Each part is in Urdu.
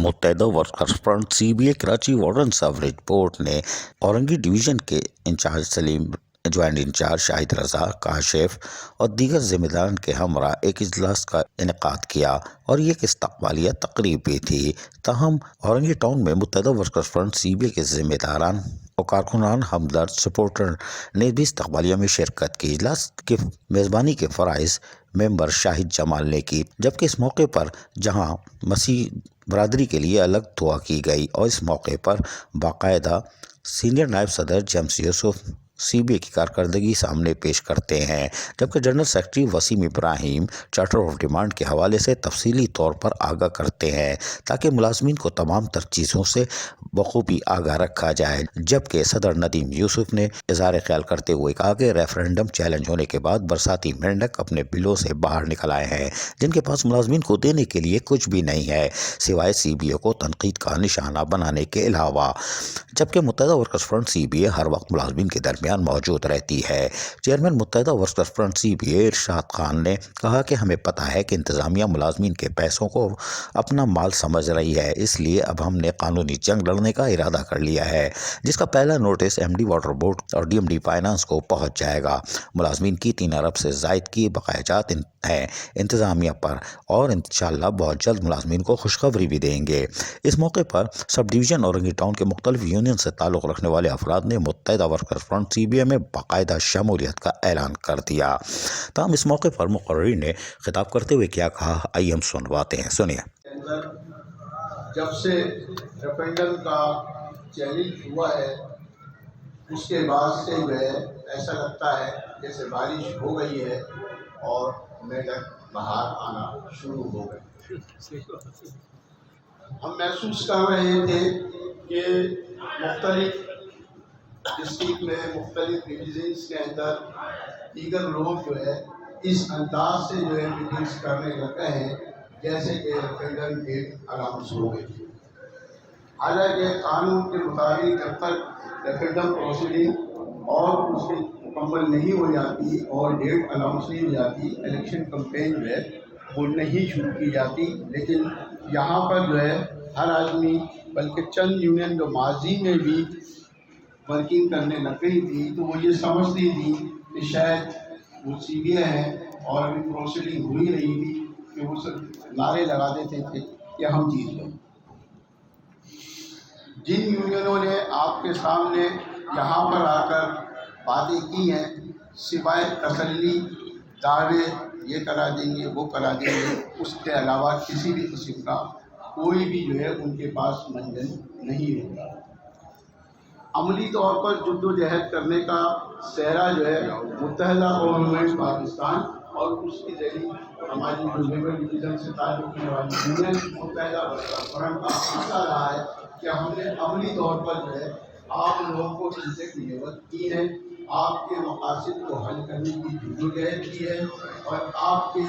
متحدہ workers front CBA Karachi warden sewerage board نے اورنگی ڈویژن کے انچارج سلیم، جوائنٹ انچارج شاہد رضا، کاشف اور دیگر ذمہ داران کے ہمراہ ایک اجلاس کا انعقاد کیا اور یہ ایک استقبالیہ تقریب بھی تھی۔ تاہم اورنگی ٹاؤن میں متحدہ ورکرز فرنٹ CBA کے ذمہ داران اور کارکنان ہمدرد سپورٹر نے بھی استقبالیہ میں شرکت کی۔ اجلاس کی میزبانی کے فرائض ممبر شاہد جمال نے کی، جبکہ اس موقع پر جہاں مسیح برادری کے لیے الگ دعا کی گئی اور اس موقع پر باقاعدہ سینئر نائب صدر جیمز یوسف CBA کی کارکردگی سامنے پیش کرتے ہیں، جبکہ general secretary Waseem Ibrahim charter of demand کے حوالے سے تفصیلی طور پر آگاہ کرتے ہیں تاکہ ملازمین کو تمام تر چیزوں سے بخوبی آگاہ رکھا جائے، جبکہ صدر ندیم یوسف نے اظہار خیال کرتے ہوئے کہا کہ ریفرنڈم چیلنج ہونے کے بعد برساتی مینڈک اپنے بلوں سے باہر نکل آئے ہیں جن کے پاس ملازمین کو دینے کے لیے کچھ بھی نہیں ہے سوائے CBA کو تنقید کا نشانہ بنانے کے علاوہ، جبکہ متحدہ ورکرز فرنٹ CBA ہر وقت ملازمین کے درمیان موجود رہتی ہے۔ چیئرمین متحدہ ورکرز فرنٹ CBA ارشاد خان نے کہا کہ ہمیں پتہ ہے کہ انتظامیہ ملازمین کے پیسوں کو اپنا مال سمجھ رہی ہے، اس لیے اب ہم نے قانونی جنگ لڑنے کا ارادہ کر لیا ہے جس کا پہلا نوٹس MD واٹر بورڈ اور DMD فائنانس کو پہنچ جائے گا۔ ملازمین کی 3 ارب سے زائد کی بقایا جات ہیں انتظامیہ پر اور انشاءاللہ بہت جلد ملازمین کو خوشخبری بھی دیں گے۔ اس موقع پر سب ڈویژن اورنگی ٹاؤن کے مختلف یونین سے تعلق رکھنے والے افراد نے متحدہ ورکرز فرنٹ CBA میں باقاعدہ شمولیت کا اعلان کر دیا۔ تاہم اس موقع پر مقررین نے خطاب کرتے ہوئے کیا کہا، آئیے ہم سنواتے ہیں، سنیے۔ جب سے ریفرنڈم کا چیلنج ہوا ہے اس کے بعد سے جو ہے ایسا لگتا ہے جیسے بارش ہو گئی ہے اور میڈک باہر آنا شروع ہو گئے۔ ہم محسوس کر رہے تھے کہ مختلف ڈسٹرکٹ میں مختلف ڈویژنس کے اندر دیگر لوگ جو ہے اس انداز سے جو ہے میٹنگس کرنے لگے ہیں جیسے کہ ریفرنڈم ڈیٹ اناؤنس ہو گئی۔ حالانکہ قانون کے مطابق جب تک ریفرنڈم پروسیڈنگ اور اس کی مکمل نہیں ہو جاتی اور ڈیٹ اناؤنس نہیں ہو جاتی، الیکشن کمپین جو ہے وہ نہیں شروع کی جاتی۔ لیکن یہاں پر جو ہے ہر آدمی، بلکہ چند یونین جو ماضی میں بھی ورکنگ کرنے لگ گئی تھی تو وہ یہ سمجھتی تھی کہ شاید وہ CBA ہے اور ابھی پروسیڈنگ ہو ہی رہی تھی کہ وہ سب نعرے لگا دیتے تھے کہ ہم جیت گئے۔ جن یونینوں نے آپ کے سامنے یہاں پر آ کر باتیں کی ہیں سوائے تسلی، دعوے یہ کرا دیں گے وہ کرا دیں گے، اس کے علاوہ کسی بھی قسم کا کوئی بھی جو ہے ان کے پاس منزل نہیں ہوگا۔ عملی طور پر جدوجہد کرنے کا سہرا جو ہے متحدہ گورنمنٹ پاکستان اور اس کی ذریعے ہماری جو لیبر ڈویژن سے تعلق رکھنے والی یونین متحدہ ورکرز فرنٹ کا حصہ رہا ہے کہ ہم نے عملی طور پر جو ہے آپ لوگوں کو چیزیں ڈلیور کی ہیں، آپ کے مقاصد کو حل کرنے کی جدوجہد کی ہے اور آپ کے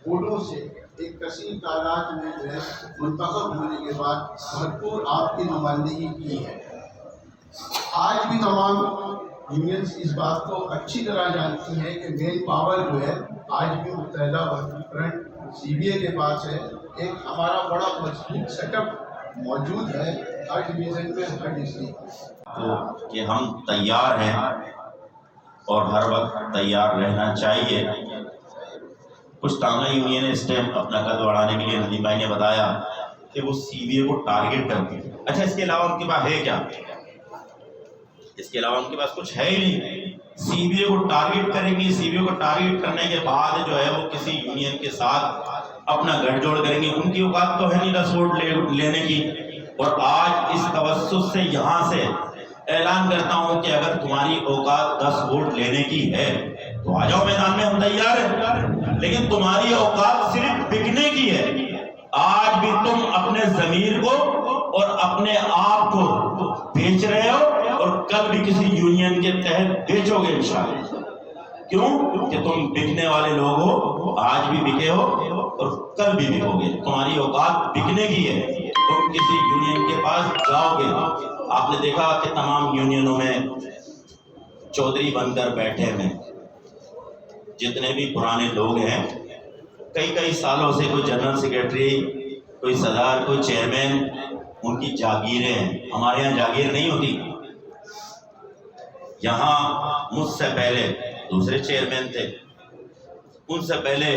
ووٹوں سے ایک کثیر تعداد میں جو ہے منتخب ہونے کے بعد بھرپور آپ کی نمائندگی کی ہے۔ آج بھی تمام یونینز اس بات کو اچھی طرح جانتی ہیں کہ مین پاور جو ہے آج بھی متحدہ ورکرز فرنٹ CBA کے پاس ہے۔ ایک ہمارا بڑا مضبوط سیٹ اپ موجود ہے ہر ڈویژن میں، ہر ڈسٹرکٹ کہ ہم تیار ہیں اور ہر وقت تیار رہنا چاہیے۔ کچھ تانگہ یونین اس ٹائم اپنا قد بڑھانے کے لیے ندیم بھائی نے بتایا کہ وہ CBA کو ٹارگٹ کرتی ہے۔ اچھا، اس کے علاوہ ان کے پاس ہے کیا؟ اس کے علاوہ ان کے پاس کچھ ہے ہی نہیں۔ CBA کو ٹارگٹ کریں گی، CBA کو ٹارگٹ کرنے کے بعد جو ہے وہ کسی یونین کے ساتھ اپنا گٹھ جوڑ کریں گے۔ ان کی اوقات تو ہے نہیں 10 ووٹ لینے کی، اور آج اس توسط سے یہاں سے اعلان کرتا ہوں کہ اگر تمہاری اوقات 10 ووٹ لینے کی ہے تو آ جاؤ میدان میں، ہم تیار ہیں، لیکن تمہاری اوقات صرف بکنے کی ہے۔ آج بھی تم اپنے ضمیر کو اور اپنے آپ کو بیچ رہے ہو اور کل بھی کسی یونین کے تحت بیچو گے انشاءاللہ۔ کیوں کہ تم بکنے والے لوگ ہو، آج بھی بکے ہو اور کل بھی بکو گے۔ تمہاری اوقات بکنے کی ہے، تم کسی یونین کے پاس جاؤ گے۔ آپ نے دیکھا کہ تمام یونینوں میں چودھری بن کر بیٹھے ہیں، جتنے بھی پرانے لوگ ہیں، کئی سالوں سے کوئی جنرل سیکرٹری، کوئی صدر، کوئی چیئرمین، ان کی جاگیریں ہیں. ہمارے یہاں جاگیر نہیں ہوتی. یہاں مجھ سے پہلے دوسرے چیئرمین تھے، ان سے پہلے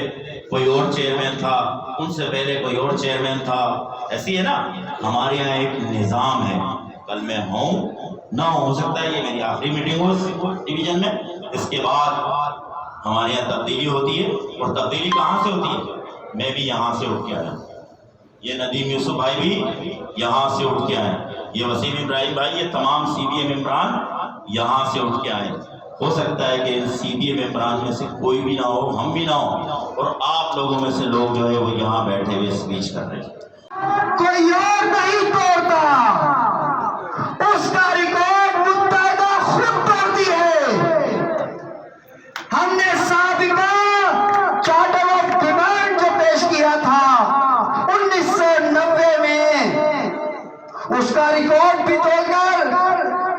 کوئی اور چیئرمین تھا، ان سے پہلے کوئی اور چیئرمین تھا. ایسی ہے نا، ہمارے یہاں ایک نظام ہے. کل میں ہوں نہ ہو سکتا ہے یہ میری آخری میٹنگ ہو اس ڈویژن میں، اس کے بعد ہمارے یہاں تبدیلی ہوتی ہے. اور تبدیلی کہاں سے ہوتی ہے؟ میں بھی یہاں سے اٹھ کے آیا، یہ ندیم یوسف بھائی بھی یہاں سے اٹھ کے آئے، یہ وسیم ابراہیم بھائی، یہ تمام سی بی اے ممبران یہاں سے اٹھ کے آئے. ہو سکتا ہے کہ سی بی اے ممبران میں سے کوئی بھی نہ ہو، ہم بھی نہ ہو، اور آپ لوگوں میں سے لوگ جو ہے وہ یہاں بیٹھے ہوئے اسپیچ کر رہے ہیں. کوئی اور نہیں توڑتا، اس کا ریکارڈ متحدہ خود توڑتی ہے. ہم نے سابقہ چارٹر آف ڈیمانڈ جو پیش کیا تھا 1990 میں، اس کا ریکارڈ بھی توڑ کر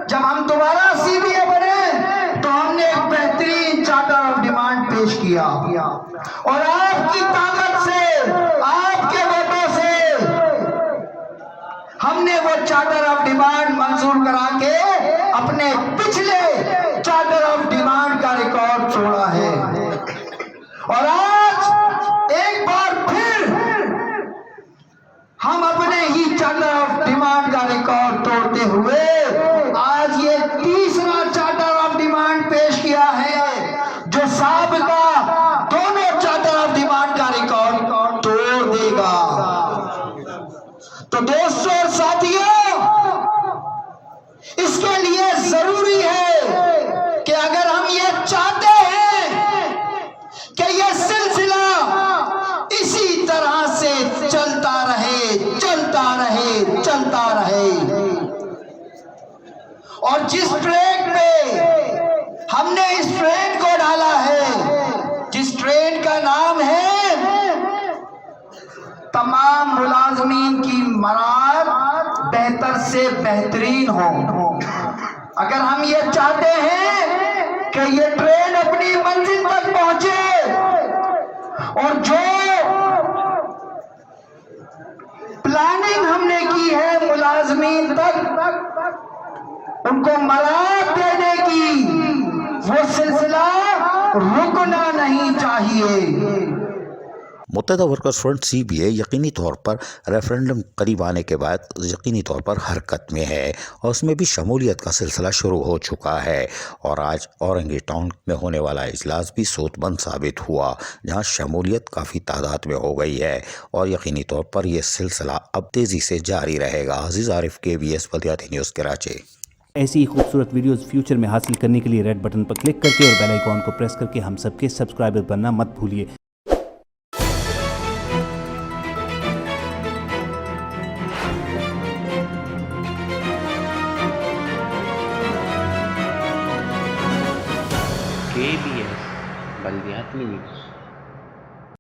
جب ہم دوبارہ سی بی اے بنے تو ہم نے ایک بہترین چارٹر آف ڈیمانڈ پیش کیا. اور آپ کی طاقت سے، آپ کے ووٹوں سے ہم نے وہ چارٹر آف ڈیمانڈ منظور کرا کے اپنے پچھلے چارٹر آف ڈیمانڈ کا ریکارڈ توڑا ہے. اور آج ایک بار پھر ہم اپنے ہی چارٹر آف ڈیمانڈ کا ریکارڈ توڑتے ہوئے آج یہ تیسرا چارٹر آف ڈیمانڈ پیش کیا ہے جو سابقہ دونوں چارٹر آف ڈیمانڈ کا ریکارڈ توڑ دے گا. تو دوستوں اور ساتھیوں، اس کے لیے ضروری ہے کہ اگر ہم یہ چاہتے ہیں کہ یہ سلسلہ اسی طرح سے چلتا رہے، چلتا رہے، چلتا رہے، اور جس ٹرین پہ ہم نے اس ٹرین کو ڈالا ہے، جس ٹرین کا نام ہے تمام ملازمین کی مراد بہتر سے بہترین ہو، اگر ہم یہ چاہتے ہیں کہ یہ ٹرین اپنی منزل تک پہنچے اور جو پلاننگ ہم نے کی ہے ملازمین تک ان کو مراد دینے کی، وہ سلسلہ رکنا نہیں چاہیے. متحدہ ورکرز فرنٹ سی بی اے یقینی طور پر ریفرنڈم قریب آنے کے بعد یقینی طور پر حرکت میں ہے، اور اس میں بھی شمولیت کا سلسلہ شروع ہو چکا ہے. اور آج اورنگی ٹاؤن میں ہونے والا اجلاس بھی صوت بند ثابت ہوا، جہاں شمولیت کافی تعداد میں ہو گئی ہے، اور یقینی طور پر یہ سلسلہ اب تیزی سے جاری رہے گا. عزیز عارف، KBS بلدیاتی نیوز کراچی. ایسی ہی خوبصورت ویڈیوز فیوچر میں حاصل کرنے کے لیے ریڈ بٹن پر کلک کر کے اور بیل آئیکن کو پریس کر کے ہم سب کے سبسکرائبر بننا مت بھولیے. KBS بلدیاتی نیوز.